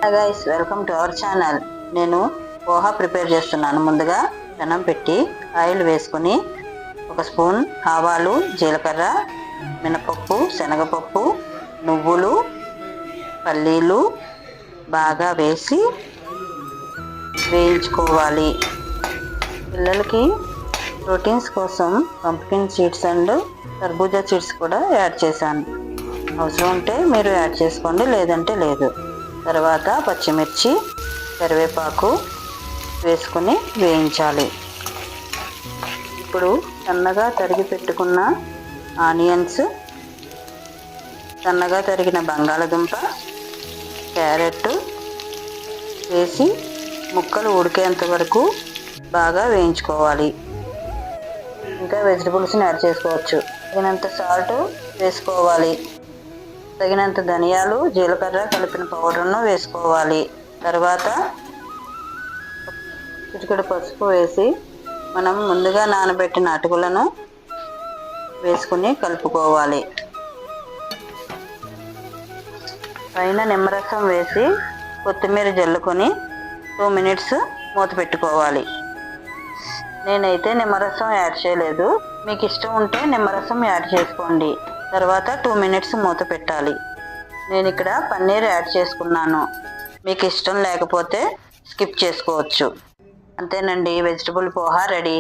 Hi guys, welcome to our channel. నేను poha prepare చేస్తున్నాను. ముందుగా పెనం పెట్టి ఆయిల్ వేసుకొని 1 స్పూన్ ఆవాలు, జీలకర్ర, మినపప్పు, శనగపప్పు, నువ్వులు, పల్లీలు బాగా వేసి వేయించుకోవాలి. పిల్లలకి ప్రోటీన్స్ కోసం పంప్కిన్ సీడ్స్ అండ్ కర్బూజా సీడ్స్ కూడా యాడ్ చేశాను. అవసరం ఉంటే మీరు యాడ్ చేసుకోండి, లేదంటే లేదు. తర్వాత పచ్చిమిర్చి, కరివేపాకు వేసుకుని వేయించాలి. ఇప్పుడు సన్నగా తరిగి పెట్టుకున్న ఆనియన్స్, సన్నగా తరిగిన బంగాళదుంప, క్యారెట్ వేసి ముక్కలు ఉడికేంత వరకు బాగా వేయించుకోవాలి. ఇంకా వెజిటబుల్స్ని యాడ్ చేసుకోవచ్చు. తగినంత సాల్ట్ వేసుకోవాలి. తగినంత ధనియాలు, జీలకర్ర కలిపిన పౌడర్ను వేసుకోవాలి. తర్వాత చిటికెడు పసుపు వేసి మనం ముందుగా నానబెట్టిన అటుకులను వేసుకుని కలుపుకోవాలి. పైన నిమ్మరసం వేసి కొత్తిమీర జల్లుకొని 2 మినిట్స్ మూత పెట్టుకోవాలి. నేనైతే నిమ్మరసం యాడ్ చేయలేదు. మీకు ఇష్టం ఉంటే నిమ్మరసం యాడ్ చేసుకోండి. తర్వాత 2 మినిట్స్ మూత పెట్టాలి. నేను ఇక్కడ పన్నీర్ యాడ్ చేసుకున్నాను. మీకు ఇష్టం లేకపోతే స్కిప్ చేసుకోవచ్చు. అంతేనండి, వెజిటబుల్ పోహా రెడీ.